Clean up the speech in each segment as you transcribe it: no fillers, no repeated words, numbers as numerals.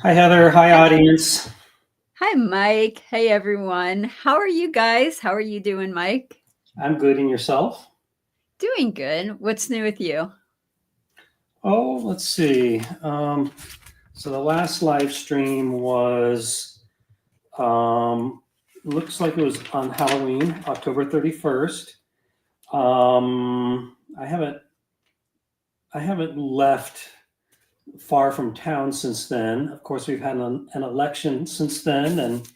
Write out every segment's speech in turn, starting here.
Hi, Heather. Hi, audience. Hi, Mike. Hey, everyone. How are you guys? How are you doing, Mike? I'm good. And yourself? Doing good. What's new with you? Oh, let's see. So the last live stream was, looks like it was on Halloween, October 31st. I haven't left far from town since then. Of course, we've had an election since then, and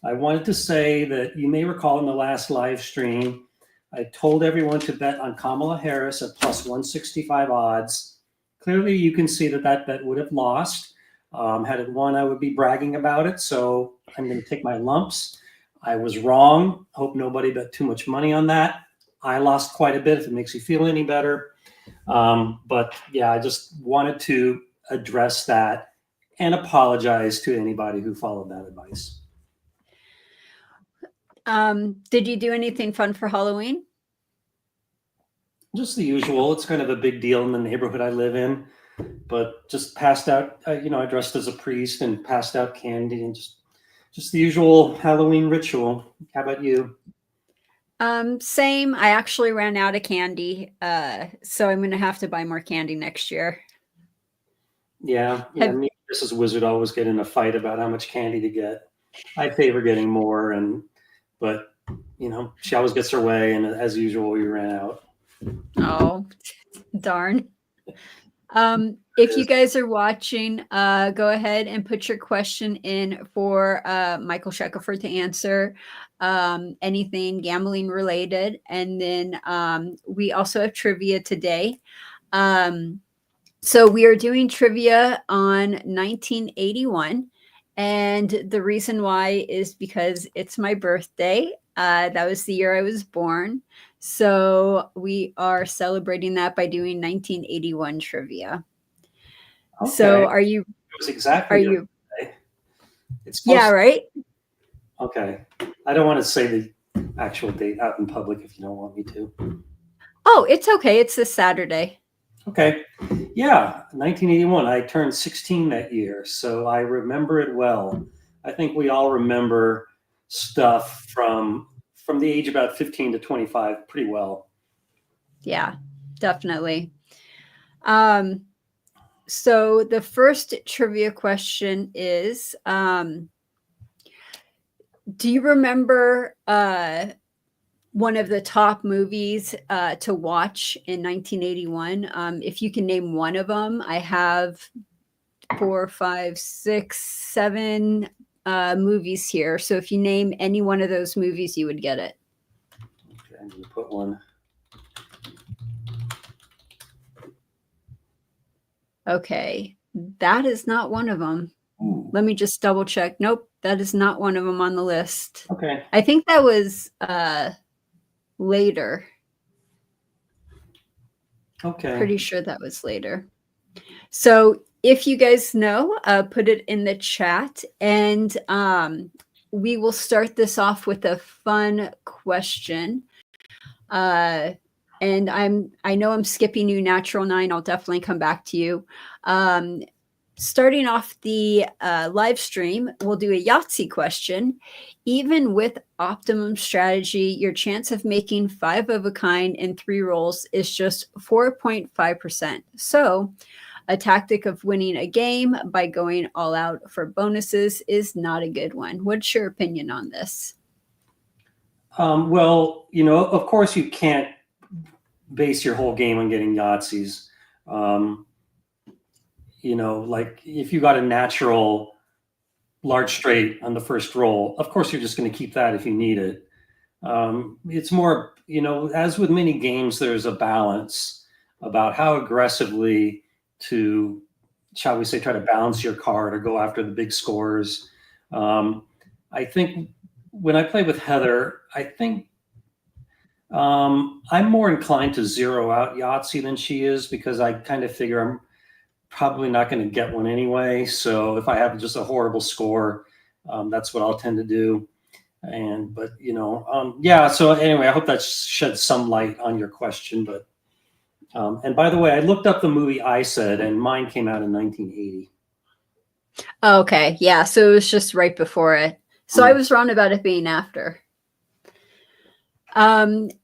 I wanted to say that you may recall in the last live stream, I told everyone to bet on Kamala Harris at plus 165 odds. Clearly, you can see that that bet would have lost. Had it won, I would be bragging about it. So I'm going to take my lumps. I was wrong. Hope nobody bet too much money on that. I lost quite a bit if it makes you feel any better. But yeah, I just wanted to address that and apologize to anybody who followed that advice. Did you do anything fun for Halloween? Just the usual. It's kind of a big deal in the neighborhood I live in, but just passed out. I dressed as a priest and passed out candy and just the usual Halloween ritual. How about you? Same. I actually ran out of candy, so I'm going to have to buy more candy next year. Yeah. Have, Me and Mrs. Wizard always get in a fight about how much candy to get. I favor getting more, but she always gets her way, and as usual, we ran out. oh, darn. If you guys are watching, go ahead and put your question in for Michael Shackelford to answer anything gambling related. And then we also have trivia today. So we are doing trivia on 1981. And the reason why is because it's my birthday. That was the year I was born. So we are celebrating that by doing 1981 trivia. Okay. So It was exactly are your you, birthday. It's yeah, supposed right? Okay. I don't want to say the actual date out in public if you don't want me to. Oh, it's okay. It's this Saturday. Okay. Yeah, 1981. I turned 16 that year, so I remember it well. I think we all remember stuff from the age about 15 to 25 pretty well. Yeah, definitely. So the first trivia question is, do you remember one of the top movies to watch in 1981? If you can name one of them, I have 4, 5, 6, 7 movies here. So if you name any one of those movies, you would get it. Okay, I'm going to put one. Okay, that is not one of them. Ooh. Let me just double check. Nope, that is not one of them on the list. Okay. I think that was later. Okay. Pretty sure that was later. So if you guys know, put it in the chat, and we will start this off with a fun question. And I know I'm skipping you, Natural 9. I'll definitely come back to you. Starting off the live stream, we'll do a Yahtzee question. Even with optimum strategy, your chance of making 5 of a kind in 3 rolls is just 4.5%. So a tactic of winning a game by going all out for bonuses is not a good one. What's your opinion on this? Well, of course you can't base your whole game on getting Yahtzees. Like if you got a natural large straight on the first roll, of course you're just going to keep that if you need it. It's more, as with many games, there's a balance about how aggressively to, shall we say, try to balance your card or go after the big scores. I think when I play with Heather, I think I'm more inclined to zero out Yahtzee than she is because I kind of figure I'm probably not going to get one anyway. So if I have just a horrible score, that's what I'll tend to do. Yeah. So anyway, I hope that sheds some light on your question. But and by the way, I looked up the movie I Said, and mine came out in 1980. Okay, yeah, so it was just right before it. So I was wrong about it being after.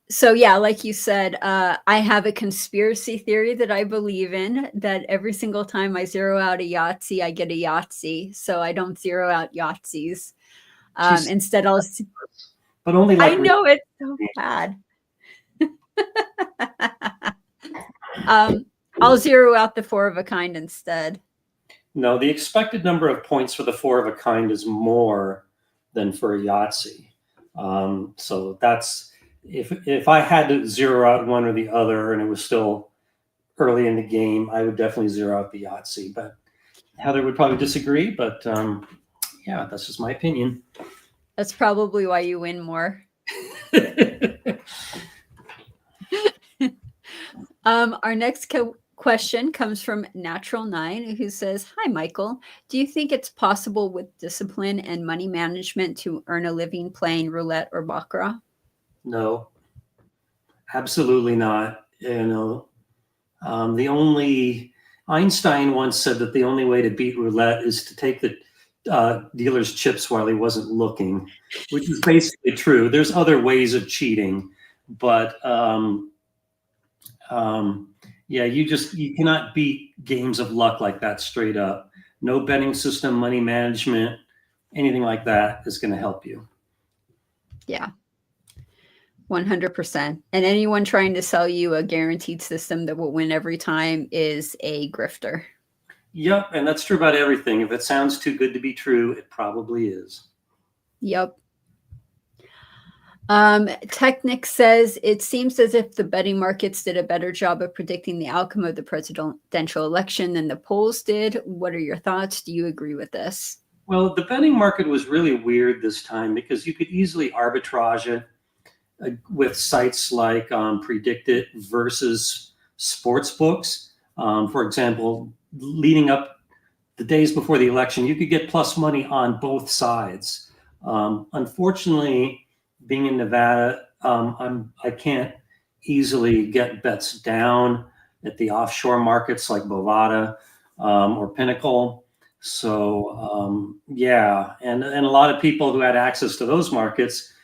So yeah, like you said, I have a conspiracy theory that I believe in, that every single time I zero out a Yahtzee, I get a Yahtzee. So I don't zero out Yahtzees. Instead, but only I like know it's so bad. I'll zero out the 4 of a kind instead. no, the expected number of points for the 4 of a kind is more than for a Yahtzee. So that's if I had to zero out one or the other, and it was still early in the game, I would definitely zero out the Yahtzee. But Heather would probably disagree. But yeah, that's just my opinion. That's probably why you win more. Our next question comes from Natural 9, who says, "Hi, Michael. Do you think it's possible with discipline and money management to earn a living playing roulette or baccarat?" No, absolutely not. The only Einstein once said that the only way to beat roulette is to take the dealer's chips while he wasn't looking, which is basically true. There's other ways of cheating, but yeah, you cannot beat games of luck like that straight up. No betting system, money management, anything like that is going to help you. Yeah. 100%. And anyone trying to sell you a guaranteed system that will win every time is a grifter. Yep, and that's true about everything. If it sounds too good to be true, it probably is. Yep. Technic says, "It seems as if the betting markets did a better job of predicting the outcome of the presidential election than the polls did. What are your thoughts? Do you agree with this?" Well, the betting market was really weird this time because you could easily arbitrage it with sites like Predictit versus sports books. For example, leading up the days before the election, you could get plus money on both sides. Unfortunately, being in Nevada, I can't easily get bets down at the offshore markets like Bovada or Pinnacle. So yeah, and a lot of people who had access to those markets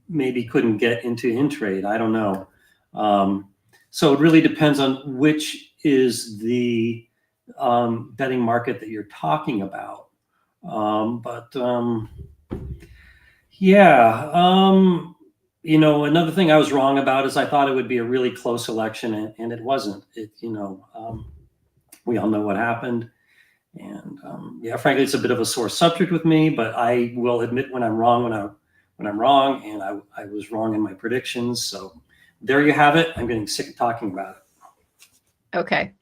maybe couldn't get into InTrade. I don't know. So it really depends on which is the betting market that you're talking about. Yeah, another thing I was wrong about is I thought it would be a really close election, and it wasn't. We all know what happened. And yeah, frankly, it's a bit of a sore subject with me, but I will admit when I'm wrong, when I'm wrong, and I was wrong in my predictions. So there you have it. I'm getting sick of talking about it. Okay.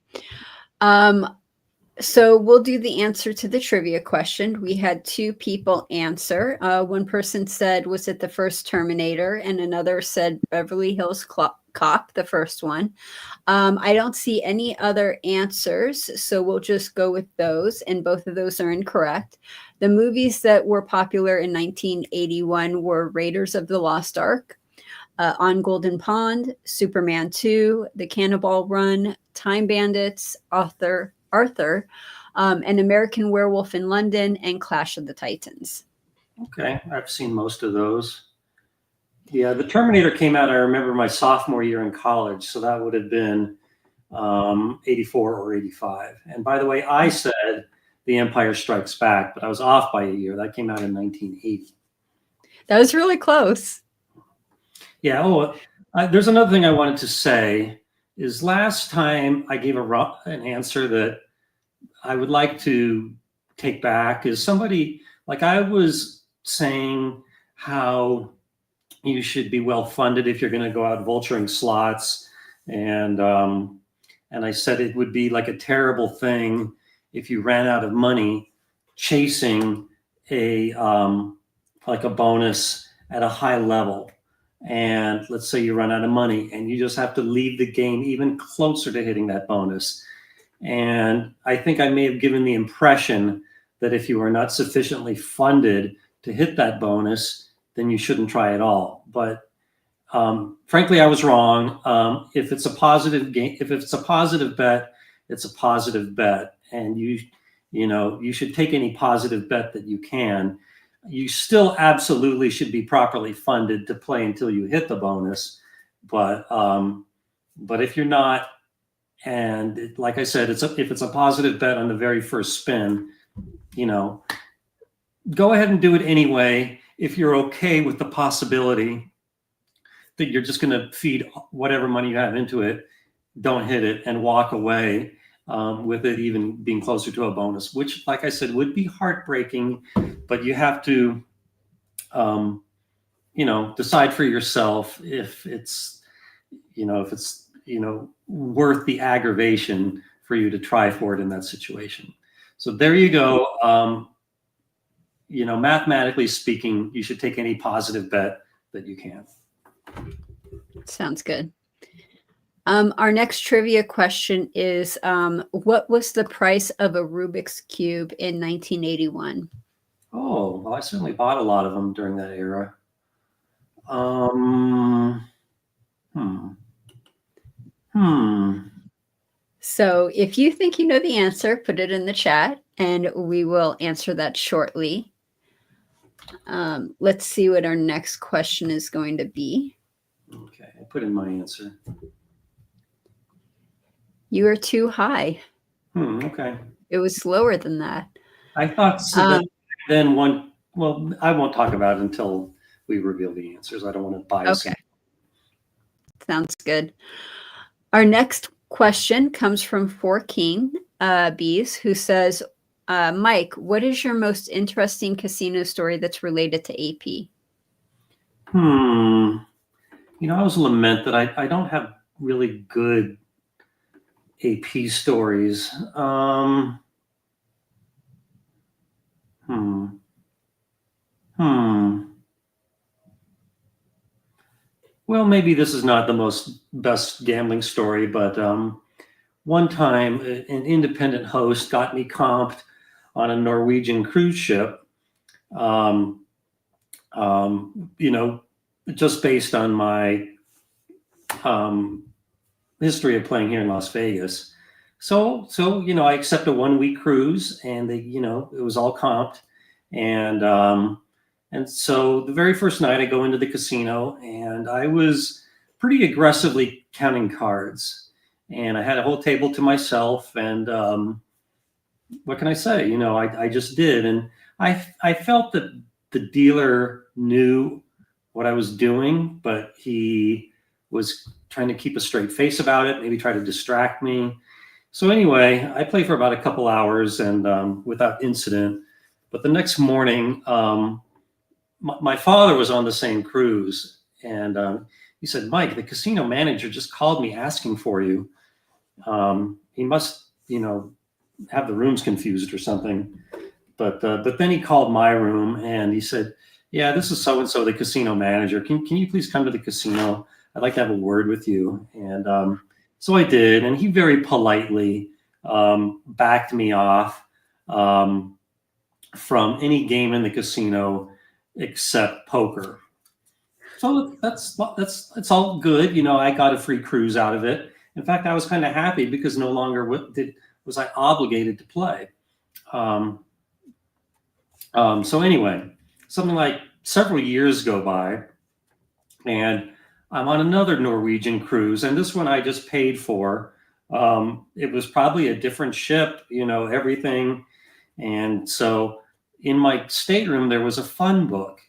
So we'll do the answer to the trivia question. We had 2 people answer. One person said, "Was it the first Terminator?" And another said Beverly Hills Cop, the first one. I don't see any other answers, so we'll just go with those, and both of those are incorrect. The movies that were popular in 1981 were Raiders of the Lost Ark, On Golden Pond, Superman 2, The Cannonball Run, Time Bandits, Arthur, An American Werewolf in London, and Clash of the Titans. Okay, I've seen most of those. Yeah, the Terminator came out, I remember, my sophomore year in college, so that would have been 84 or 85. And by the way, I said The Empire Strikes Back, but I was off by a year. That came out in 1980. That was really close. Yeah. There's another thing I wanted to say is last time I gave an answer that I would like to take back is somebody, like I was saying how you should be well funded if you're going to go out vulturing slots. And I said it would be like a terrible thing if you ran out of money chasing like a bonus at a high level. And let's say you run out of money and you just have to leave the game even closer to hitting that bonus. And I think I may have given the impression that if you are not sufficiently funded to hit that bonus, then you shouldn't try at all. But frankly, I was wrong. If it's a positive game, if it's a positive bet, it's a positive bet, and you should take any positive bet that you can. You still absolutely should be properly funded to play until you hit the bonus. But if you're not, and like I said, if it's a positive bet on the very first spin, go ahead and do it anyway. If you're okay with the possibility that you're just going to feed whatever money you have into it, don't hit it and walk away with it even being closer to a bonus, which, like I said, would be heartbreaking. But you have to, decide for yourself if it's worth the aggravation for you to try for it in that situation. So there you go. Mathematically speaking, you should take any positive bet that you can. Sounds good. Our next trivia question is, what was the price of a Rubik's Cube in 1981? Oh, well, I certainly bought a lot of them during that era. So if you think you know the answer, put it in the chat and we will answer that shortly. Let's see what our next question is going to be. Okay, I put in my answer. You are too high. Okay. It was lower than that. I thought so. Then well, I won't talk about it until we reveal the answers. I don't want to bias. Okay. Sounds good. Our next question comes from 4King Bees, who says, Mike, what is your most interesting casino story that's related to AP? I always lament that I don't have really good AP stories. Well, maybe this is not the best gambling story, but one time an independent host got me comped on a Norwegian cruise ship, just based on my history of playing here in Las Vegas. So I accept a 1-week cruise, and it was all comped, and so the very first night I go into the casino, and I was pretty aggressively counting cards, and I had a whole table to myself, and what can I say? I just did, and I felt that the dealer knew what I was doing, but he was trying to keep a straight face about it, maybe try to distract me. So anyway, I played for about a couple hours and without incident. But the next morning, my father was on the same cruise, and he said, Mike, the casino manager just called me asking for you. He must, have the rooms confused or something. But then he called my room and he said, yeah, this is so-and-so, the casino manager. Can you please come to the casino? I'd like to have a word with you. And so I did, and he very politely backed me off from any game in the casino except poker. So that's all good. I got a free cruise out of it. In fact, I was kind of happy because no longer was I obligated to play. So anyway, something like several years go by, and I'm on another Norwegian cruise, and this one I just paid for. It was probably a different ship, everything. And so in my stateroom, there was a fun book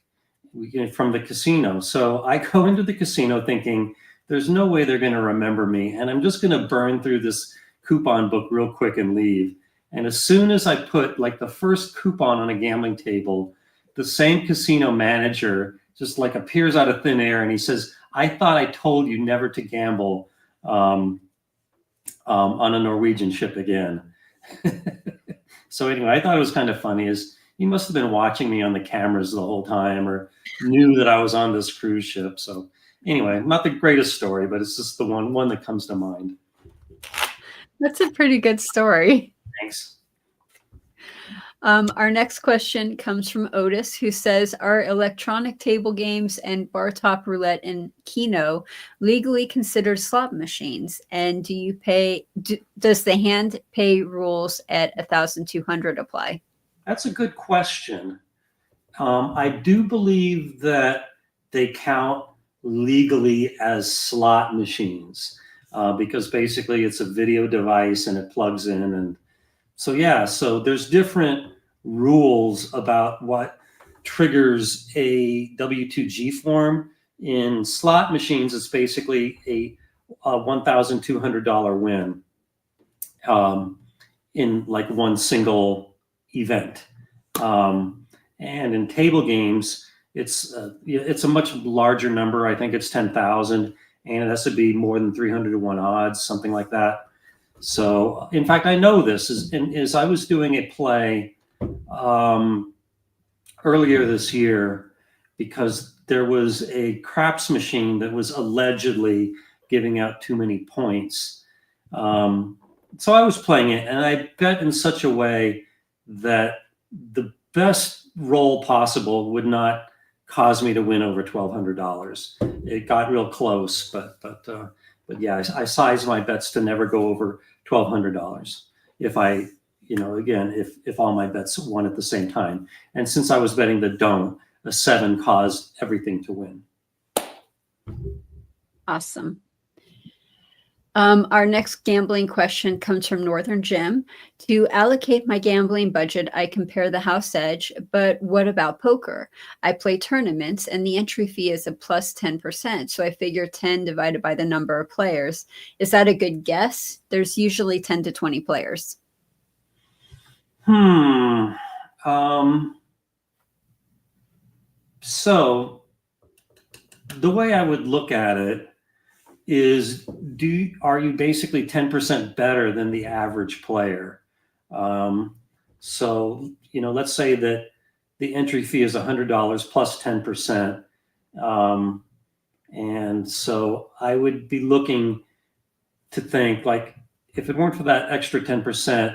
from the casino. So I go into the casino thinking, there's no way they're going to remember me, and I'm just going to burn through this coupon book real quick and leave. And as soon as I put like the first coupon on a gambling table, the same casino manager just like appears out of thin air, and he says, I thought I told you never to gamble on a Norwegian ship again. So anyway, I thought it was kind of funny, as he must have been watching me on the cameras the whole time, or knew that I was on this cruise ship. So anyway, not the greatest story, but it's just the one that comes to mind. That's a pretty good story. Thanks. Our next question comes from Otis, who says, are electronic table games and bar top roulette and Keno legally considered slot machines? And do you pay, does the hand pay rules at 1,200 apply? That's a good question. I do believe that they count legally as slot machines because basically it's a video device and it plugs in. And so, yeah, so there's different rules about what triggers a W2G form. In slot machines, it's basically a $1,200 win in like one single event. And in table games, it's a much larger number. I think it's 10,000, and it has to be more than 300 to 1 odds, something like that. So, in fact, I know this is I was doing a play earlier this year because there was a craps machine that was allegedly giving out too many points. So I was playing it, and I bet in such a way that the best roll possible would not cause me to win over $1,200. It got real close, but yeah, I sized my bets to never go over $1,200 if I, again, if all my bets won at the same time. And since I was betting the don't, a 7 caused everything to win. Awesome. Our next gambling question comes from Northern Jim. To allocate my gambling budget, I compare the house edge, but what about poker? I play tournaments and the entry fee is a plus 10%. So I figure 10 divided by the number of players. Is that a good guess? There's usually 10 to 20 players. So the way I would look at it is, are you basically 10% better than the average player? So, let's say that the entry fee is $100 plus 10%. And so I would be looking to think, like, if it weren't for that extra 10%,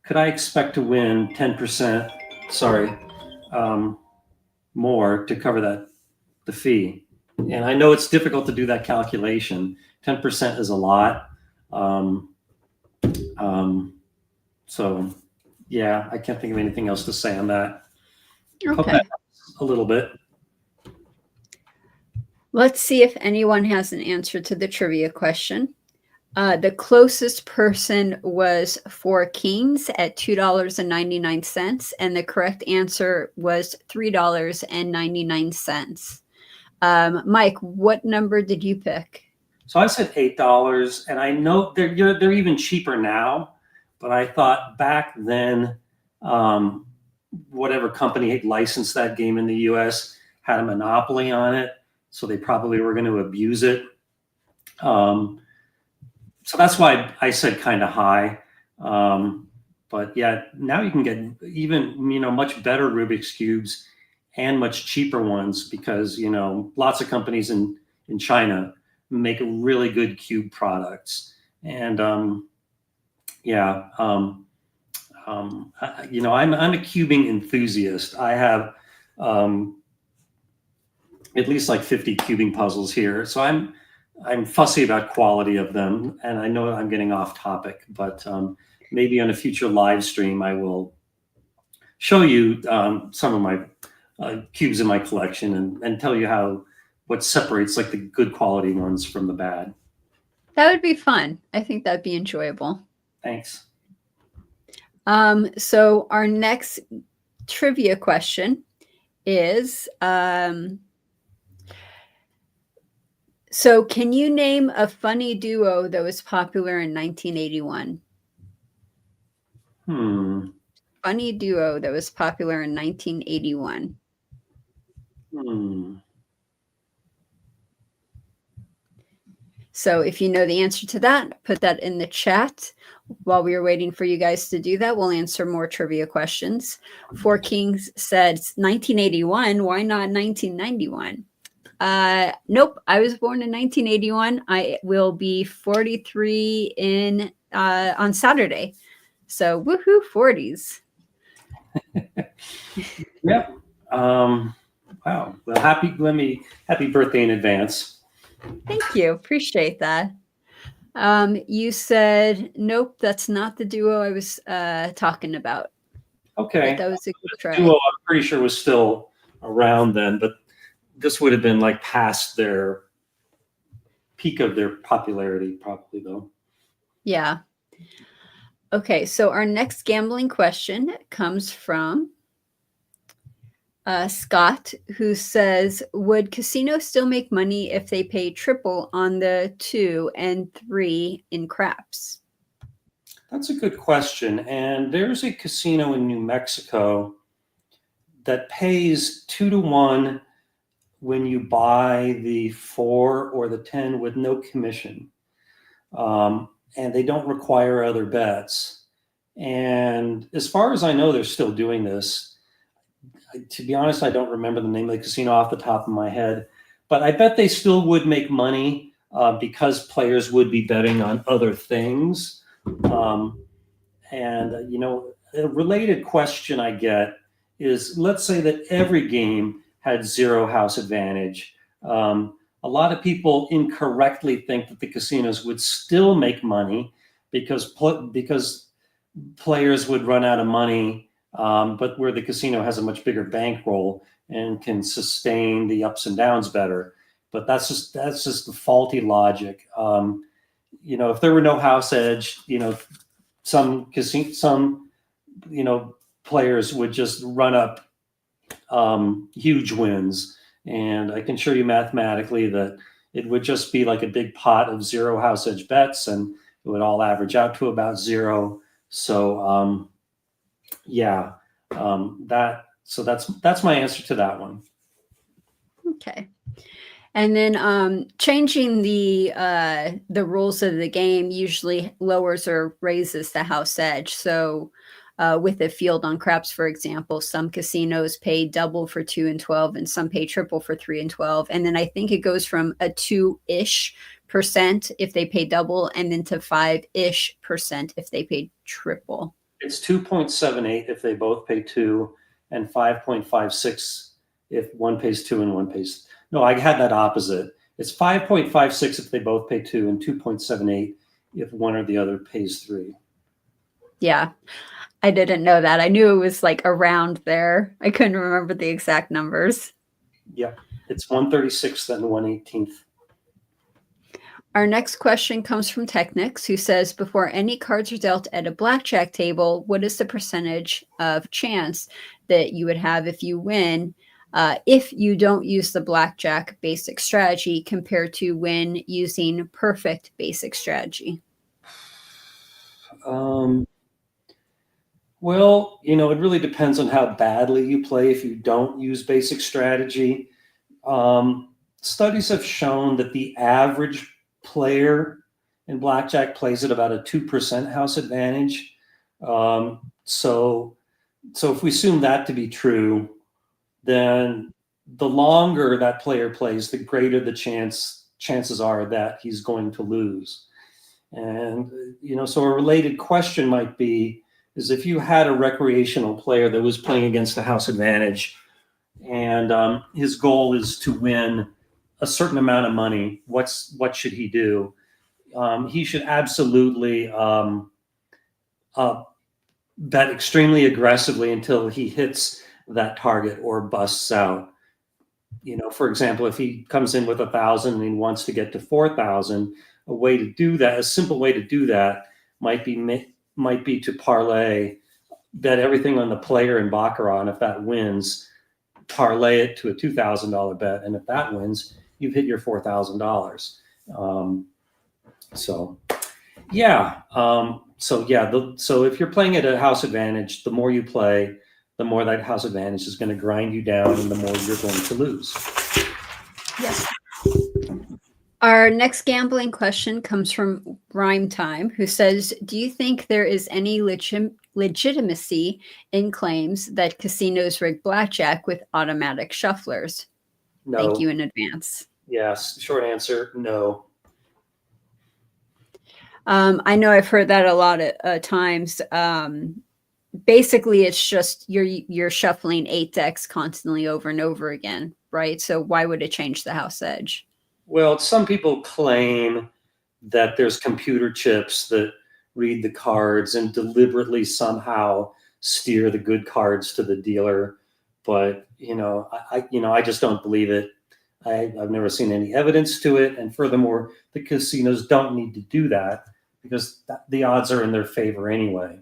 could I expect to win 10%, more to cover the fee? And I know it's difficult to do that calculation. 10% is a lot. So yeah, I can't think of anything else to say on that. Okay. Hope that helps a little bit. Let's see if anyone has an answer to the trivia question. The closest person was 4 Kings at $2.99, and the correct answer was $3.99. Mike, what number did you pick? So I said $8, and I know they're even cheaper now, but I thought back then, whatever company had licensed that game in the U.S. had a monopoly on it, so they probably were going to abuse it. So that's why I said kind of high. But yeah, now you can get even, much better Rubik's Cubes and much cheaper ones because, lots of companies in China make really good cube products. And I'm a cubing enthusiast. I have at least like 50 cubing puzzles here. So I'm fussy about quality of them, and I know I'm getting off topic, but maybe on a future live stream, I will show you some of my cubes in my collection and tell you what separates like the good quality ones from the bad. That would be fun. I think that'd be enjoyable. Thanks. So our next trivia question is, so can you name a funny duo that was popular in 1981? Funny duo that was popular in 1981. So if you know the answer to that, put that in the chat. While we are waiting for you guys to do that, we'll answer more trivia questions. 4 Kings said 1981. Why not 1991? Nope. I was born in 1981. I will be 43 on Saturday. So woohoo, 40s. Yeah. Wow. Well, happy birthday in advance. Thank you. Appreciate that. You said, nope, that's not the duo I was talking about. Okay. But that was a good try. Duo, I'm pretty sure was still around then, but this would have been like past their peak of their popularity, probably though. Yeah. Okay, so our next gambling question comes from Scott, who says, would casinos still make money if they pay triple on the 2 and 3 in craps? That's a good question. And there's a casino in New Mexico that pays 2-to-1 when you buy the 4 or the 10 with no commission. And they don't require other bets. And as far as I know, they're still doing this. To be honest, I don't remember the name of the casino off the top of my head, but I bet they still would make money because players would be betting on other things. You know, a related question I get is, let's say that every game had zero house advantage. A lot of people incorrectly think that the casinos would still make money because players would run out of money, but where the casino has a much bigger bankroll and can sustain the ups and downs better. But that's just the faulty logic. You know, if there were no house edge, you know, some players would just run up huge wins, and I can show you mathematically that it would just be like a big pot of zero house edge bets, and it would all average out to about zero. So that's my answer to that one. Okay. And then changing the rules of the game usually lowers or raises the house edge. So with a field on craps, for example, some casinos pay double for 2 and 12, and some pay triple for 3 and 12. And then I think it goes from a 2-ish% if they pay double, and then to 5-ish% if they pay triple. It's 2.78 if they both pay 2, and 5.56 if one pays 2 and one pays. No, I had that opposite. It's 5.56 if they both pay 2, and 2.78 if one or the other pays 3. Yeah, I didn't know that. I knew it was like around there. I couldn't remember the exact numbers. Yep, it's 1/36 and 1/18. Our next question comes from Technics, who says, before any cards are dealt at a blackjack table, what is the percentage of chance that you would have if you win if you don't use the blackjack basic strategy compared to when using perfect basic strategy? Well, you know, it really depends on how badly you play if you don't use basic strategy. Studies have shown that the average player in blackjack plays at about a 2% house advantage. So if we assume that to be true, then the longer that player plays, the greater the chances are that he's going to lose. And, you know, so a related question might be, is if you had a recreational player that was playing against a house advantage, and his goal is to win a certain amount of money, what should he do? He should absolutely bet extremely aggressively until he hits that target or busts out. You know, for example, if he comes in with 1,000 and he wants to get to 4,000, a way to do that, a simple way to do that, might be to parlay, bet everything on the player in Baccarat, and if that wins, parlay it to a $2,000 bet, and if that wins, you've hit your $4,000. So if you're playing at a house advantage, the more you play, the more that house advantage is going to grind you down, and the more you're going to lose. Yes. Our next gambling question comes from Rhyme Time, who says, do you think there is any legitimacy in claims that casinos rig blackjack with automatic shufflers? No. Thank you in advance. Yes. Short answer, no. I know I've heard that a lot of times. basically it's just you're shuffling 8 decks constantly over and over again, right? So why would it change the house edge? Well, some people claim that there's computer chips that read the cards and deliberately somehow steer the good cards to the dealer. But I just don't believe it. I've never seen any evidence to it, and furthermore, the casinos don't need to do that because the odds are in their favor anyway.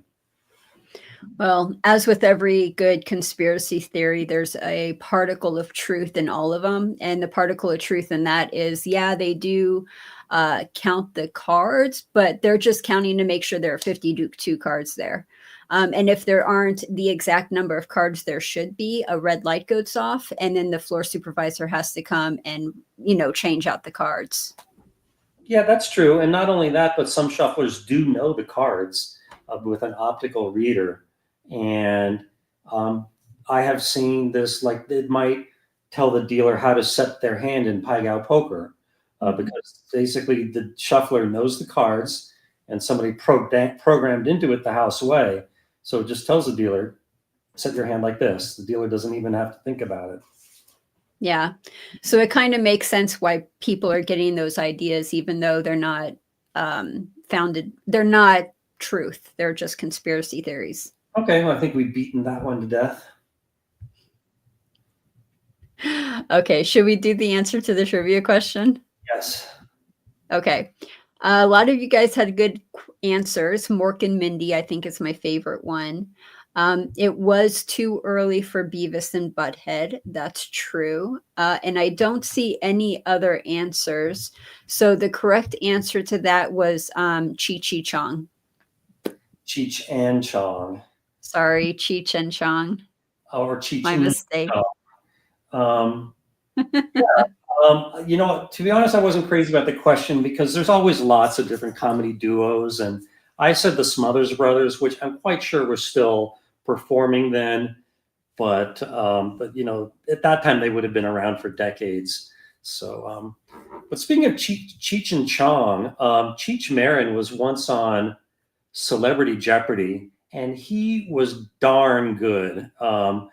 Well, as with every good conspiracy theory, there's a particle of truth in all of them. And the particle of truth in that is, yeah, they do count the cards, but they're just counting to make sure there are 50 Duke 2 cards there. And if there aren't the exact number of cards there should be, a red light goes off, and then the floor supervisor has to come and, change out the cards. Yeah, that's true. And not only that, but some shufflers do know the cards with an optical reader. And I have seen this, like it might tell the dealer how to set their hand in Pai Gow poker because basically the shuffler knows the cards and somebody programmed into it the house way. So it just tells the dealer, set your hand like this. The dealer doesn't even have to think about it. Yeah. So it kind of makes sense why people are getting those ideas, even though they're not founded. They're not truth. They're just conspiracy theories. Okay, well, I think we've beaten that one to death. Okay, should we do the answer to the trivia question? Yes. Okay. A lot of you guys had good answers. Mork and Mindy, I think, is my favorite one. It was too early for Beavis and Butthead. That's true. And I don't see any other answers. So the correct answer to that was Cheech Chong. Cheech and Chong. Sorry, Cheech and Chong. Or Cheech. My mistake. To be honest, I wasn't crazy about the question because there's always lots of different comedy duos. And I said the Smothers Brothers, which I'm quite sure were still performing then. But at that time, they would have been around for decades. So, but speaking of Cheech and Chong, Cheech Marin was once on Celebrity Jeopardy, and he was darn good. I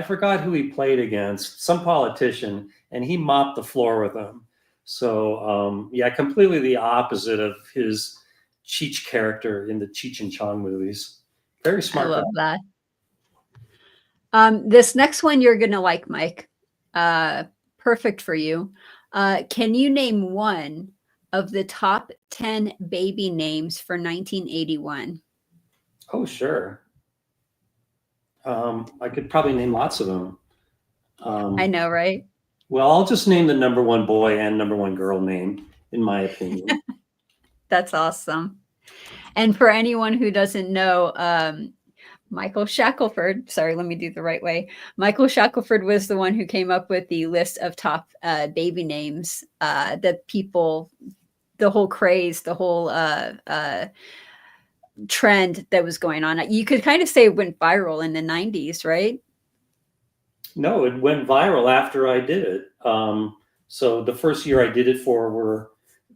forgot who he played against, some politician, and he mopped the floor with him. So, completely the opposite of his Cheech character in the Cheech and Chong movies. Very smart. I love that. This next one you're going to like, Mike. Perfect for you. Can you name one of the top 10 baby names for 1981? Oh, sure. I could probably name lots of them. I know, right? Well, I'll just name the number one boy and number one girl name, in my opinion. That's awesome. And for anyone who doesn't know, Michael Shackelford, sorry, let me do the right way. Michael Shackelford was the one who came up with the list of top baby names that people, the whole craze, the whole trend that was going on. You could kind of say it went viral in the 90s, right? No, it went viral after I did it. So the first year I did it for were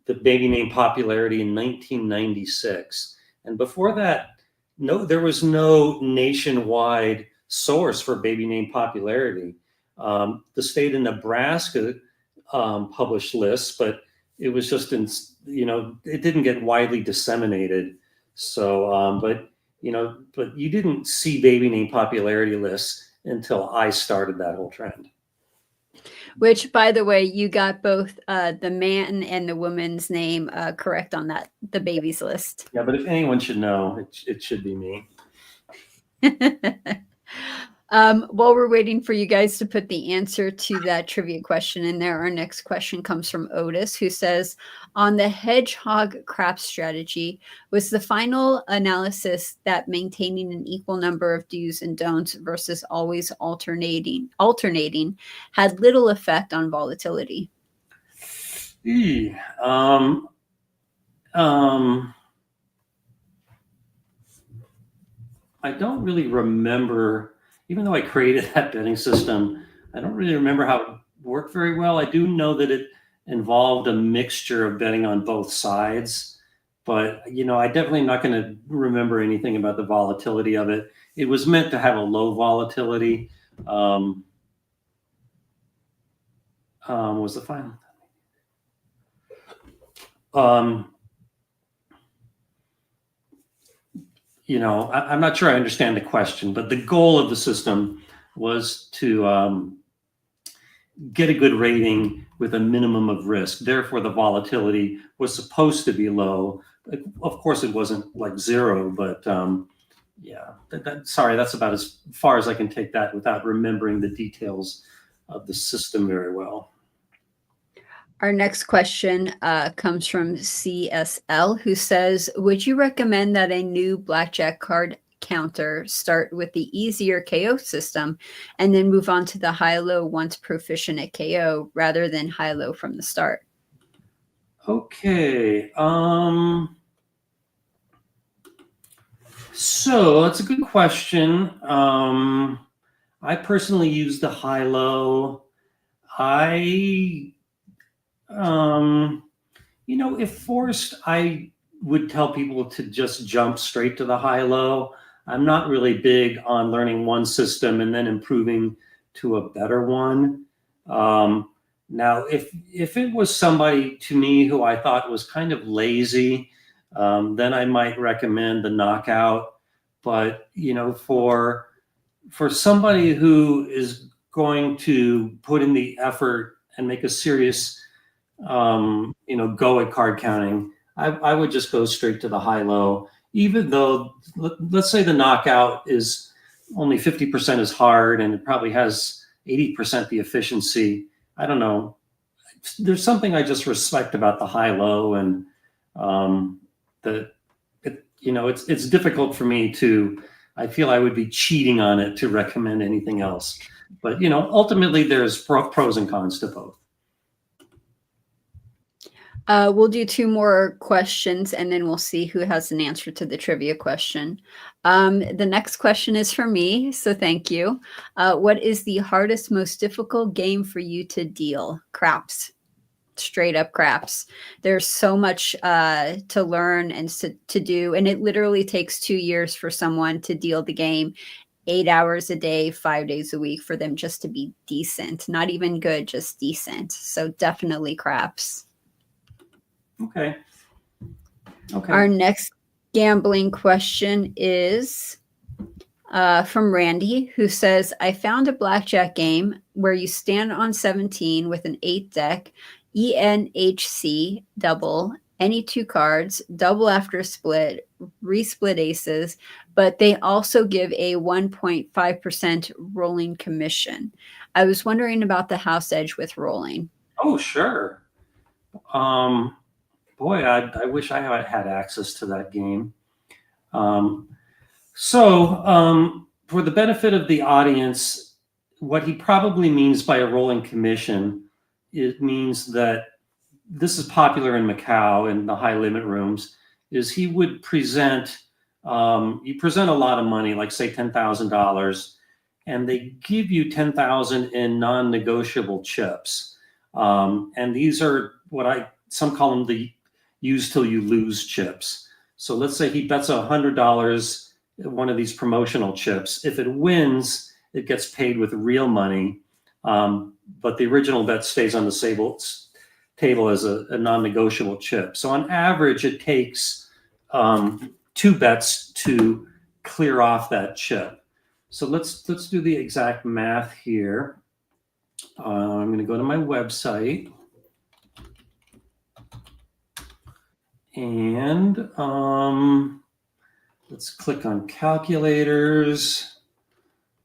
the baby name popularity in 1996. And before that, there was no nationwide source for baby name popularity. The state of Nebraska published lists, but it was just it didn't get widely disseminated. So, but you didn't see baby name popularity lists until I started that whole trend. Which, by the way, you got both the man and the woman's name correct on the baby's list. Yeah, but if anyone should know, it should be me. While we're waiting for you guys to put the answer to that trivia question in there, our next question comes from Otis, who says, on the hedgehog crap strategy, was the final analysis that maintaining an equal number of do's and don'ts versus always alternating had little effect on volatility? I don't really remember. Even though I created that betting system, I don't really remember how it worked very well. I do know that it involved a mixture of betting on both sides. but I definitely am not going to remember anything about the volatility of it. It was meant to have a low volatility. Was the final? I'm not sure I understand the question, but the goal of the system was to get a good rating with a minimum of risk. Therefore, the volatility was supposed to be low. Of course, it wasn't like zero, but yeah. Sorry, that's about as far as I can take that without remembering the details of the system very well. Our next question comes from CSL, who says, would you recommend that a new blackjack card counter start with the easier KO system and then move on to the high-low once proficient at KO rather than high-low from the start? Okay. So that's a good question. I personally use the high-low. If forced, I would tell people to just jump straight to the high-low. I'm not really big on learning one system and then improving to a better one. Now, if it was somebody to me who I thought was kind of lazy, then I might recommend the knockout. But for somebody who is going to put in the effort and make a serious go at card counting, I would just go straight to the high-low, even though let's say the knockout is only 50% as hard and it probably has 80% the efficiency. I don't know. There's something I just respect about the high-low, and it's difficult for me to. I feel I would be cheating on it to recommend anything else. But ultimately, there's pros and cons to both. We'll do 2 more questions, and then we'll see who has an answer to the trivia question. The next question is for me, so thank you. What is the hardest, most difficult game for you to deal? Craps. Straight up craps. There's so much to learn and to do, and it literally takes 2 years for someone to deal the game 8 hours a day, 5 days a week for them just to be decent. Not even good, just decent. So definitely craps. Okay. Our next gambling question is from Randy, who says, I found a blackjack game where you stand on 17 with an 8 deck, ENHC, double, any 2 cards, double after a split, resplit aces, but they also give a 1.5% rolling commission. I was wondering about the house edge with rolling. Oh, sure. Boy, I wish I had access to that game. For the benefit of the audience, what he probably means by a rolling commission, it means that this is popular in Macau in the high limit rooms, is he would present, you present a lot of money, like say $10,000, and they give you 10,000 in non-negotiable chips. And these are some call them the use till you lose chips. So let's say he bets $100 one of these promotional chips. If it wins, it gets paid with real money, but the original bet stays on the table as a non-negotiable chip. So on average, it takes 2 bets to clear off that chip. So let's do the exact math here. I'm going to go to my website. And let's click on calculators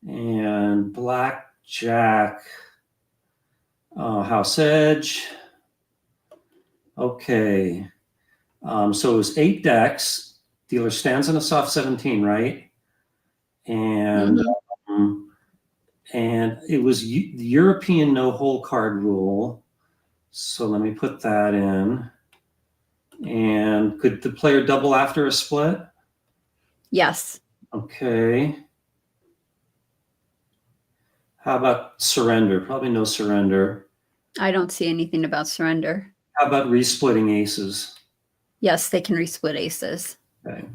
and blackjack house edge. Okay. So it was 8 decks. Dealer stands on a soft 17, right? And and it was the European no-hole card rule. So let me put that in. And could the player double after a split? Yes. Okay. How about surrender? Probably no surrender. I don't see anything about surrender. How about resplitting aces? Yes, they can resplit aces. Okay.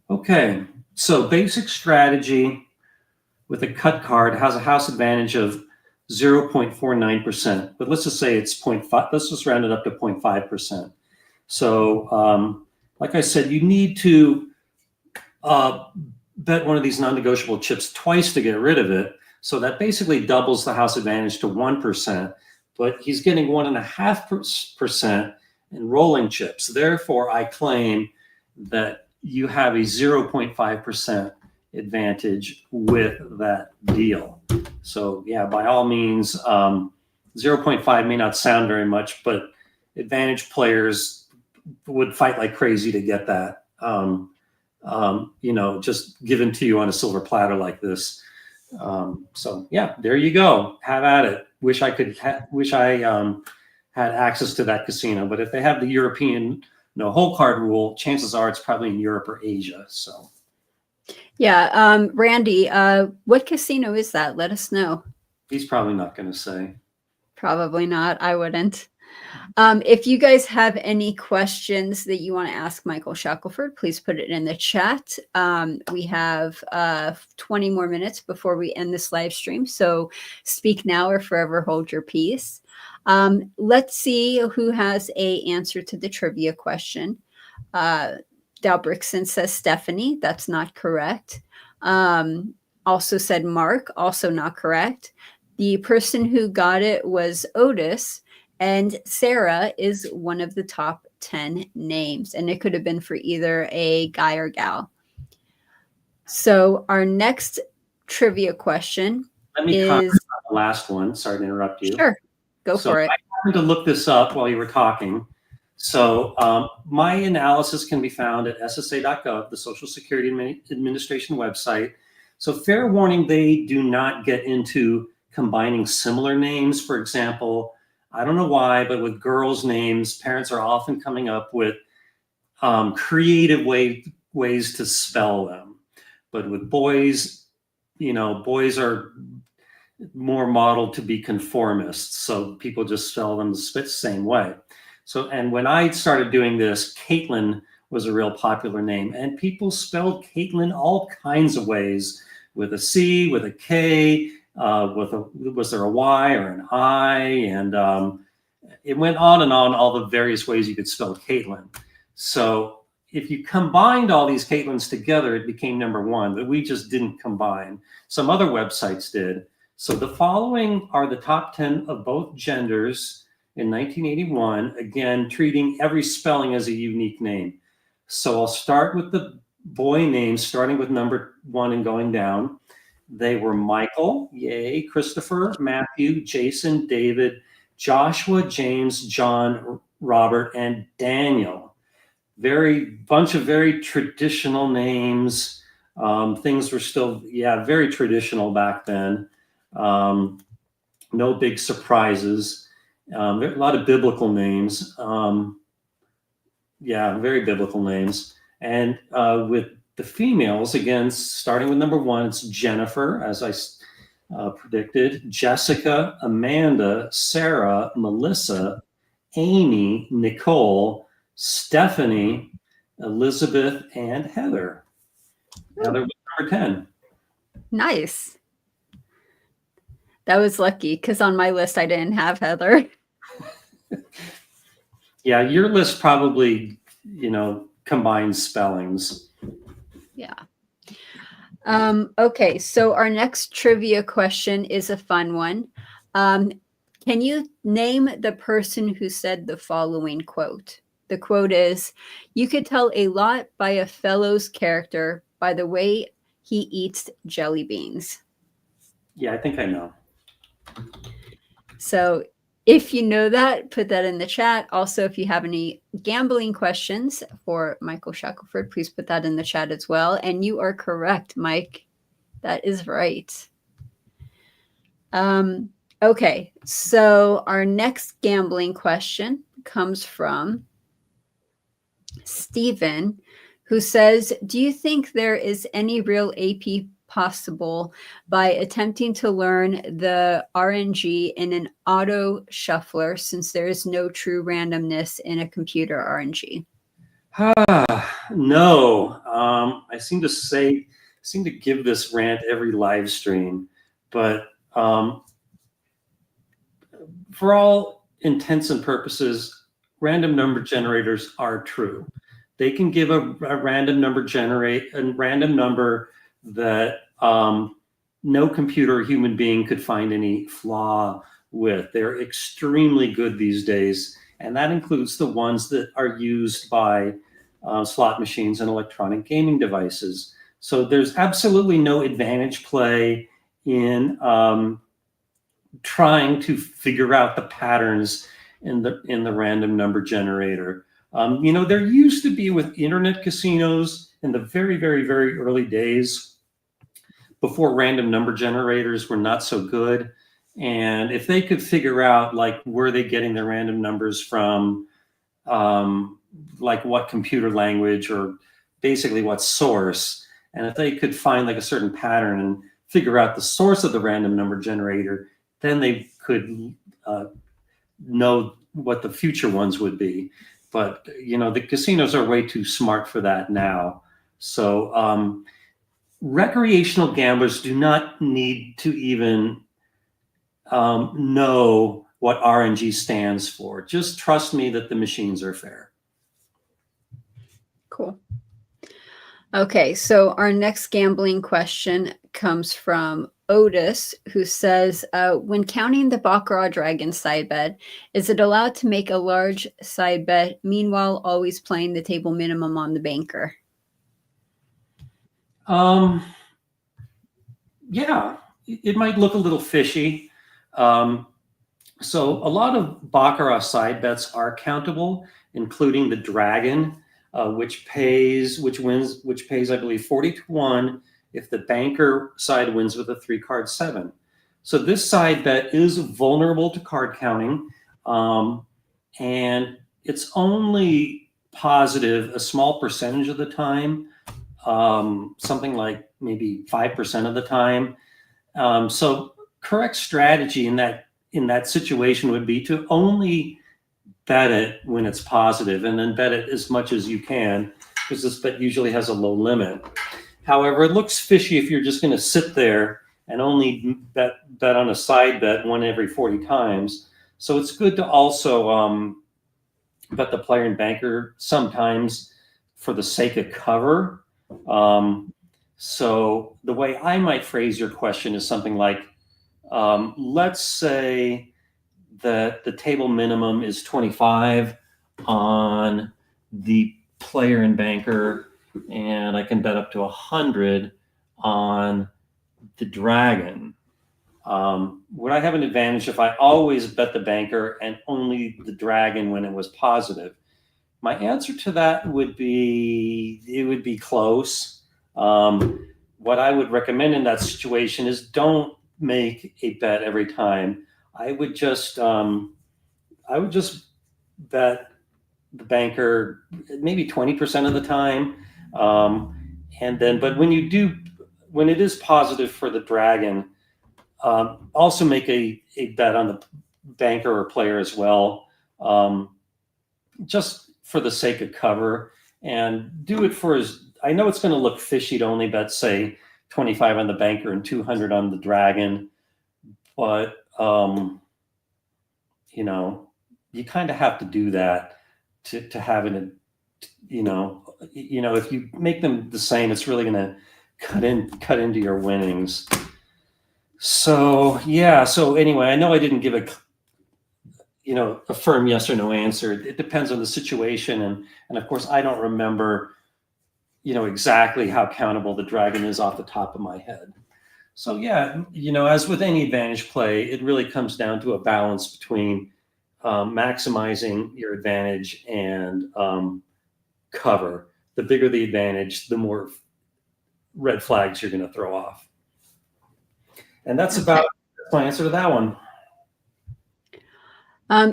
Okay. So basic strategy with a cut card has a house advantage of 0.49%, but let's just say it's 0.5. Let's just round it up to 0.5%. So, like I said, you need to bet one of these non-negotiable chips twice to get rid of it. So that basically doubles the house advantage to 1%, but he's getting 1.5% in rolling chips. Therefore, I claim that you have a 0.5% advantage with that deal. So yeah, by all means, 0.5 may not sound very much, but advantage players would fight like crazy to get that. Just given to you on a silver platter like this. So yeah, there you go. Have at it. Wish I had access to that casino, but if they have the European no hole card rule, chances are it's probably in Europe or Asia. So yeah, Randy, what casino is that? Let us know. he's probably not going to say. Probably not. I wouldn't. If you guys have any questions that you want to ask Michael Shackelford, please put it in the chat. We have 20 more minutes before we end this live stream. So speak now or forever hold your peace. Let's see who has a answer to the trivia question. Dalbrickson says Stephanie. That's not correct. Also said Mark. Also not correct. The person who got it was Otis. And Sarah is one of the top 10 names. And it could have been for either a guy or gal. So our next trivia question Let me comment on the last one. Sorry to interrupt you. Sure. Go for it. I happened to look this up while you were talking. So my analysis can be found at SSA.gov, the Social Security Administration website. So fair warning, they do not get into combining similar names. For example, I don't know why, but with girls' names, parents are often coming up with creative ways to spell them. But with boys, boys are more modeled to be conformists. So people just spell them the same way. So, and when I started doing this, Caitlin was a real popular name. And people spelled Caitlin all kinds of ways, with a C, with a K, was there a Y or an I? And it went on and on, all the various ways you could spell Caitlin. So if you combined all these Caitlins together, it became number one, but we just didn't combine. Some other websites did. So the following are the top 10 of both genders in 1981, again, treating every spelling as a unique name. So I'll start with the boy names, starting with number one and going down. They were Michael, yay, Christopher, Matthew, Jason, David, Joshua, James, John, Robert, and Daniel. Bunch of very traditional names. Things were still, very traditional back then. No big surprises. There are a lot of biblical names. Very biblical names. And with the females, again, starting with number one, it's Jennifer, as I predicted, Jessica, Amanda, Sarah, Melissa, Amy, Nicole, Stephanie, Elizabeth, and Heather. Heather was number 10. Nice. That was lucky because on my list I didn't have Heather. Yeah, your list probably, combines spellings. Yeah. Okay, so our next trivia question is a fun one. Can you name the person who said the following quote? The quote is, "You could tell a lot by a fellow's character by the way he eats jelly beans." Yeah, I think I know. So if you know that, put that in the chat. Also, if you have any gambling questions for Michael Shackelford, please put that in the chat as well. And you are correct, Mike. That is right. Okay, so our next gambling question comes from Stephen, who says, "Do you think there is any real AP possible by attempting to learn the RNG in an auto shuffler, since there is no true randomness in a computer RNG? No. I seem to give this rant every live stream, but for all intents and purposes, random number generators are true. They can give a random number that no computer or human being could find any flaw with. They're extremely good these days, and that includes the ones that are used by slot machines and electronic gaming devices. So there's absolutely no advantage play in trying to figure out the patterns in the random number generator. There used to be with internet casinos in the very, very, very early days, before random number generators were not so good. And if they could figure out, like, where they getting their random numbers from, like what computer language or basically what source, and if they could find like a certain pattern and figure out the source of the random number generator, then they could know what the future ones would be. But the casinos are way too smart for that now. So recreational gamblers do not need to even know what RNG stands for. Just trust me that the machines are fair. Cool. Okay, so our next gambling question comes from Otis, who says, when counting the Baccarat Dragon side bet, is it allowed to make a large side bet, meanwhile always playing the table minimum on the banker? Yeah, it might look a little fishy. So a lot of Baccarat side bets are countable, including the Dragon, which pays, I believe, 40-1 if the banker side wins with a 3-card 7. So this side bet is vulnerable to card counting, and it's only positive a small percentage of the time, something like maybe 5% of the time. So correct strategy in that situation would be to only bet it when it's positive, and then bet it as much as you can, because this bet usually has a low limit. However, it looks fishy if you're just going to sit there and only bet on a side bet one every 40 times. So it's good to also bet the player and banker sometimes for the sake of cover. So the way I might phrase your question is something like, let's say that the table minimum is 25 on the player and banker, and I can bet up to 100 on the Dragon. Would I have an advantage if I always bet the banker and only the Dragon when it was positive? My answer to that would be, it would be close. What I would recommend in that situation is don't make a bet every time. I would just bet the banker maybe 20% of the time. And then, but when it is positive for the Dragon, also make a bet on the banker or player as well, just for the sake of cover, and do it for I know it's going to look fishy to only bet, say, 25 on the banker and 200 on the Dragon, but you kind of have to do that to have it. If you make them the same, it's really going to cut into your winnings. So yeah. So anyway, I know I didn't give a firm yes or no answer. It depends on the situation, and of course I don't remember exactly how countable the Dragon is off the top of my head. So yeah, as with any advantage play, it really comes down to a balance between maximizing your advantage and cover. The bigger the advantage, the more red flags you're going to throw off. And that's about my answer to that one.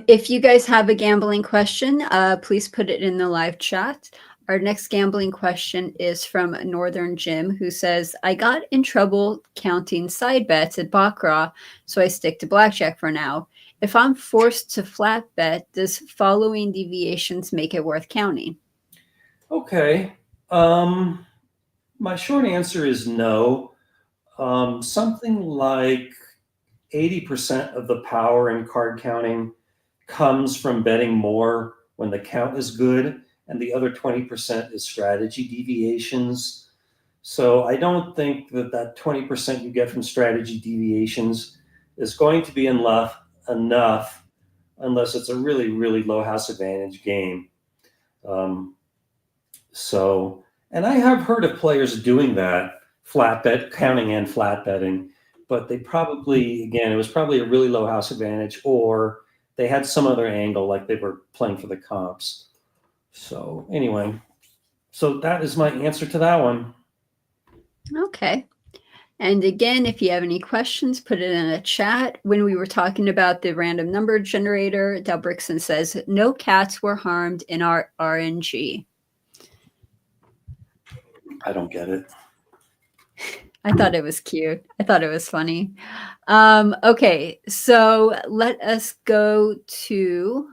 If you guys have a gambling question, please put it in the live chat. Our next gambling question is from Northern Jim, who says, I got in trouble counting side bets at Baccarat, so I stick to blackjack for now. If I'm forced to flat bet, does following deviations make it worth counting? Okay. My short answer is no. Something like 80% of the power in card counting comes from betting more when the count is good, and the other 20% is strategy deviations. So I don't think that 20% you get from strategy deviations is going to be enough unless it's a really, really low house advantage game. And I have heard of players doing that, flat bet, counting and flat betting, but they probably, again, it was probably a really low house advantage, or they had some other angle, like they were playing for the comps. So anyway, so that is my answer to that one. Okay. And again, if you have any questions, put it in a chat. When we were talking about the random number generator, Del Brixton says, no cats were harmed in our RNG. I don't get it. I thought it was cute. I thought it was funny. Okay, so let us go to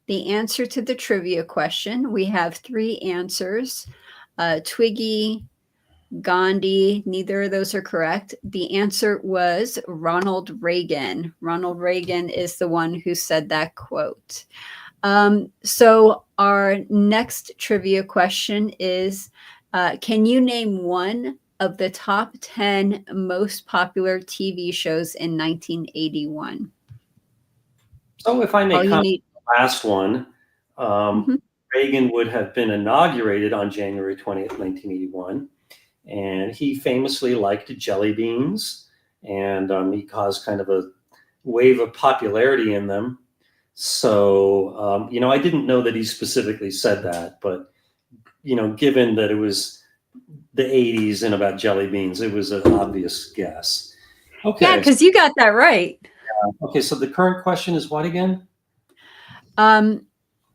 the answer to the trivia question. We have 3 answers. Twiggy, Gandhi, neither of those are correct. The answer was Ronald Reagan. Ronald Reagan is the one who said that quote. So our next trivia question is, can you name one of the top 10 most popular TV shows in 1981? So if I may comment on the last one, Mhm. Reagan would have been inaugurated on January 20th, 1981. And he famously liked jelly beans, and he caused kind of a wave of popularity in them. So, I didn't know that he specifically said that, but, given that it was the 80s and about jelly beans, it was an obvious guess. Okay. Yeah, because you got that right. Okay, so the current question is what again?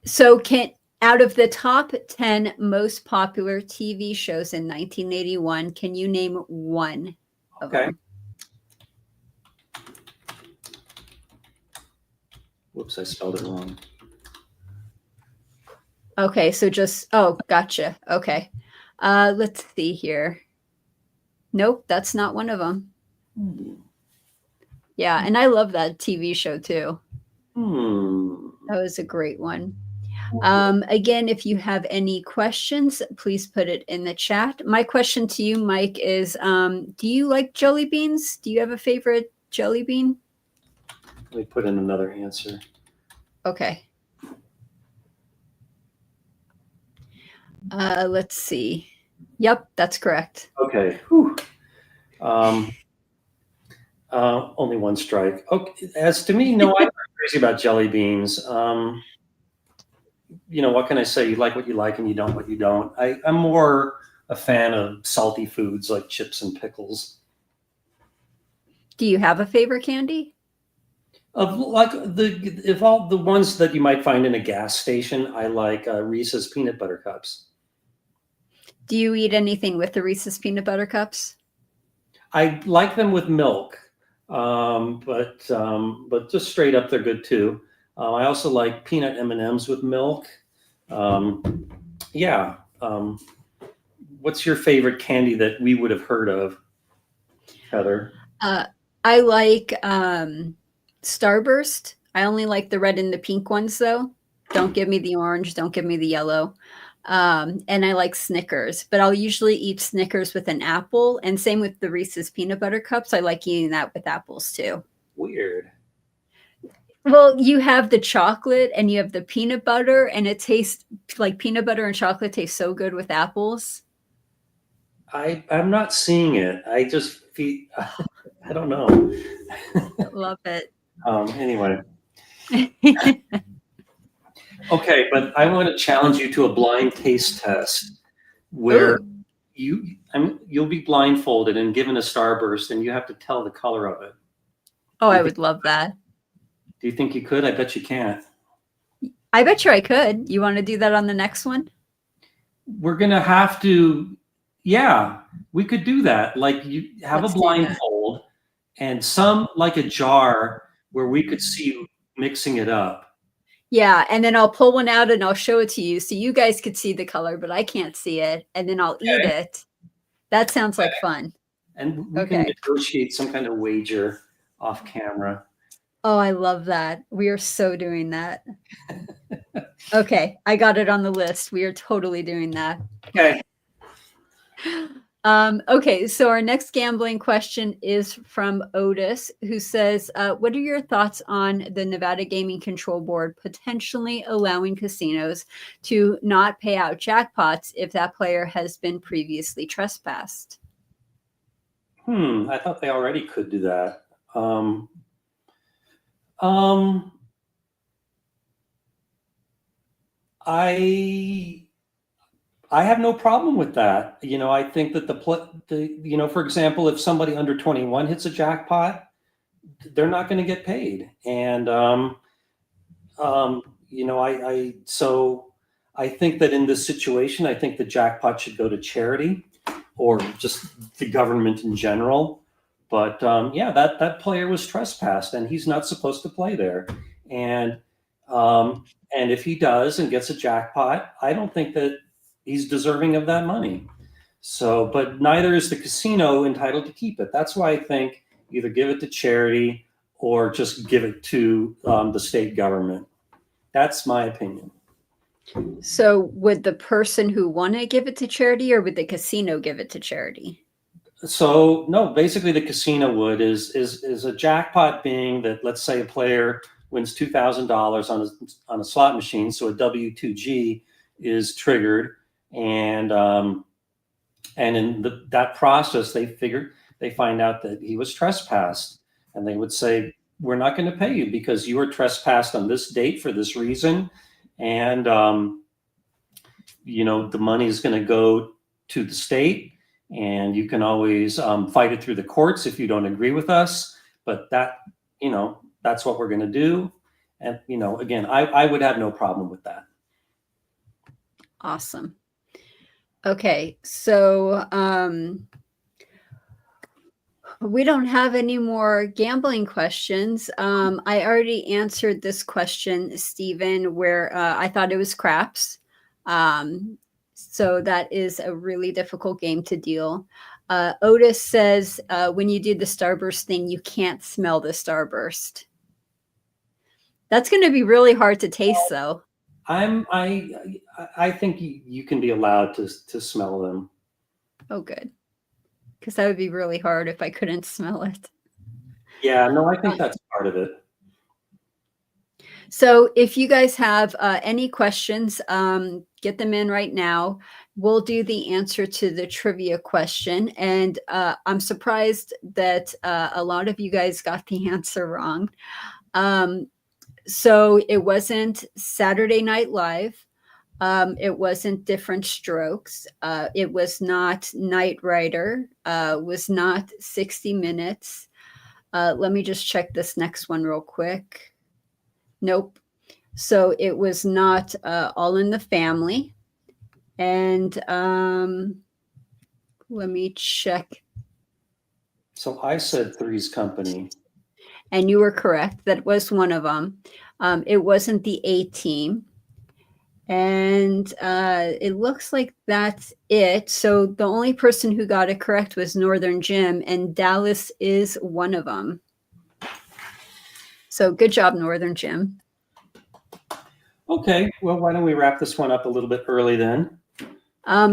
So out of the top 10 most popular TV shows in 1981, can you name one of them? Whoops, I spelled it wrong. Okay, so gotcha. Okay. Let's see here. Nope, that's not one of them. Yeah, and I love that TV show too. That was a great one. Again, if you have any questions, please put it in the chat. My question to you, Mike, is do you like jelly beans? Do you have a favorite jelly bean? Let me put in another answer. Okay. Let's see. Yep, that's correct. Okay. Only one strike. Okay. As to me, no, I'm not crazy about jelly beans. What can I say? You like what you like and you don't what you don't. I'm more a fan of salty foods like chips and pickles. Do you have a favorite candy? Of all the ones that you might find in a gas station, I like Reese's peanut butter cups. Do you eat anything with the Reese's peanut butter cups? I like them with milk, but just straight up, they're good too. I also like peanut M&Ms with milk. Yeah. What's your favorite candy that we would have heard of, Heather? I like Starburst. I only like the red and the pink ones, though. Don't give me the orange. Don't give me the yellow. And I like Snickers, but I'll usually eat Snickers with an apple. And same with the Reese's peanut butter cups. I like eating that with apples too. Weird. Well, you have the chocolate and you have the peanut butter, and it tastes like peanut butter and chocolate taste so good with apples. I'm not seeing it. I just feel, I don't know. Love it. Anyway. Okay, but I want to challenge you to a blind taste test where you'll be blindfolded and given a Starburst, and you have to tell the color of it. Oh, I would love that. Do you think you could? I bet you can't. I bet you I could. You want to do that on the next one? We're gonna have to, yeah, we could do that. Like you have a Let's do that. blindfold and some like a jar where we could see you mixing it up. Yeah, and then I'll pull one out and I'll show it to you so you guys could see the color, but I can't see it, and then I'll eat Okay. it. That sounds like fun. And we can Okay. negotiate some kind of wager off camera. Oh, I love that. We are so doing that. Okay, I got it on the list. We are totally doing that. Okay. Okay, so our next gambling question is from Otis, who says, what are your thoughts on the Nevada Gaming Control Board potentially allowing casinos to not pay out jackpots if that player has been previously trespassed? I thought they already could do that. Um, I have no problem with that. I think that for example, if somebody under 21 hits a jackpot, they're not going to get paid. And I think that in this situation, I think the jackpot should go to charity or just the government in general. But yeah, that player was trespassed, and he's not supposed to play there. And if he does and gets a jackpot, I don't think that he's deserving of that money. So, but neither is the casino entitled to keep it. That's why I think either give it to charity or just give it to the state government. That's my opinion. So would the person who won it give it to charity, or would the casino give it to charity? So no, basically the casino would is a jackpot being that, let's say a player wins $2,000 on a slot machine, so a W2G is triggered, and in that process they find out that he was trespassed, and they would say, we're not going to pay you because you were trespassed on this date for this reason, and the money is going to go to the state. And you can always fight it through the courts if you don't agree with us. But that's what we're going to do. And, again, I would have no problem with that. Awesome. Okay, so we don't have any more gambling questions. I already answered this question, Stephen, where I thought it was craps. So that is a really difficult game to deal. Otis says when you do the starburst thing, you can't smell the starburst. That's going to be really hard to taste, though. I think you can be allowed to smell them. Oh, good. Because that would be really hard if I couldn't smell it. Yeah, no, I think that's part of it. So if you guys have any questions, get them in right now. We'll do the answer to the trivia question. And I'm surprised that a lot of you guys got the answer wrong. So it wasn't Saturday Night Live. It wasn't Different Strokes. It was not Knight Rider. Was not 60 Minutes. Let me just check this next one real quick. Nope. So it was not All in the Family. And let me check. So I said Three's Company. And you were correct. That was one of them. It wasn't the A-Team. And it looks like that's it. So the only person who got it correct was Northern Jim, and Dallas is one of them. So good job, Northern Jim. Okay, well, why don't we wrap this one up a little bit early then?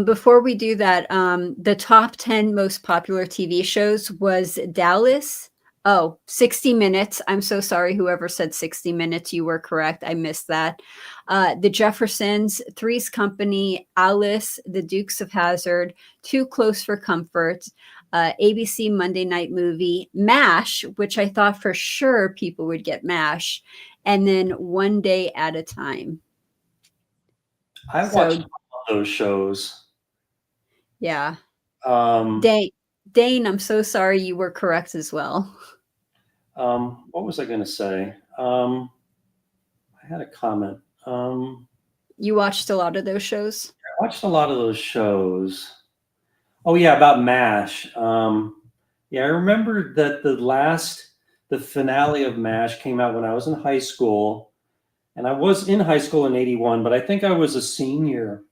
Before we do that, the top 10 most popular TV shows was Dallas. Oh, 60 Minutes. I'm so sorry, whoever said 60 Minutes. You were correct. I missed that. The Jeffersons, Three's Company, Alice, The Dukes of Hazzard, Too Close for Comfort, ABC Monday Night Movie, MASH, which I thought for sure people would get MASH, and then One Day at a Time. I watched all those shows. Yeah. Dane, I'm so sorry, you were correct as well. What was I going to say? I had a comment. You watched a lot of those shows? I watched a lot of those shows. Oh yeah, about MASH. Yeah, I remember that the finale of MASH came out when I was in high school, and I was in high school in '81, but I think I was a senior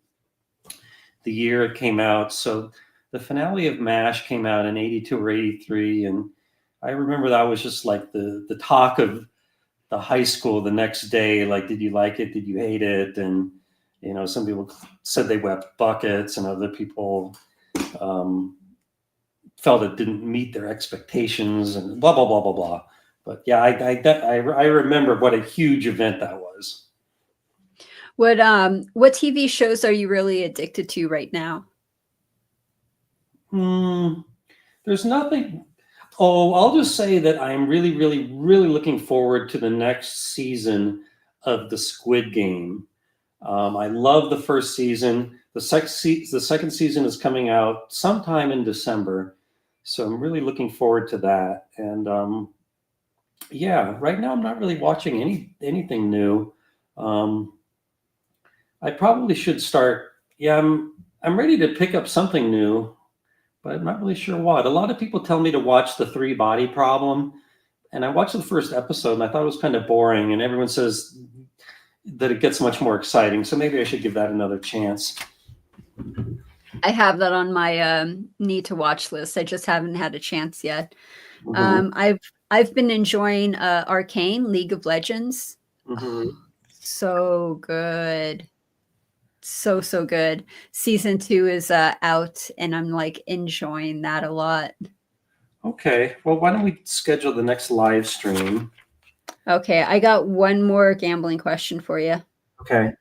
the year it came out. So the finale of MASH came out in '82 or '83, and I remember that was just like the talk of the high school the next day. Like, did you like it? Did you hate it? And some people said they wept buckets, and other people um, felt it didn't meet their expectations, and blah blah blah blah blah. But yeah, I remember what a huge event that was. What TV shows are you really addicted to right now? There's nothing. Oh, I'll just say that I'm really, really, really looking forward to the next season of the Squid Game. I love the first season. The second season is coming out sometime in December, so I'm really looking forward to that. And yeah, right now I'm not really watching anything new. I probably should start. Yeah, I'm ready to pick up something new, but I'm not really sure what. A lot of people tell me to watch The Three Body Problem, and I watched the first episode and I thought it was kind of boring, and everyone says that it gets much more exciting. So maybe I should give that another chance. I have that on my need to watch list. I just haven't had a chance yet. I've been enjoying Arcane, League of Legends. So good. So good. Season 2 is out, and I'm like enjoying that a lot. Okay. Well, why don't we schedule the next live stream? Okay, I got one more gambling question for you. Okay.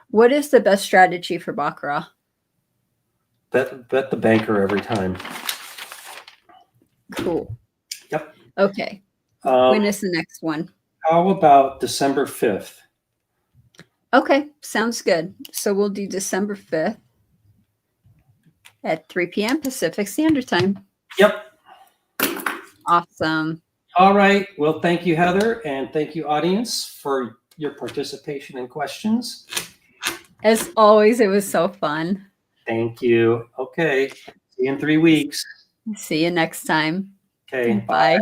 What is the best strategy for Baccarat? Bet the banker every time. Cool. Yep. Okay. When is the next one? How about December 5th? Okay, sounds good. So we'll do December 5th at 3 p.m. Pacific Standard Time. Yep. Awesome. All right. Well, thank you, Heather, and thank you, audience, for your participation and questions. As always, it was so fun. Thank you. Okay. See you in 3 weeks. See you next time. Okay. Bye.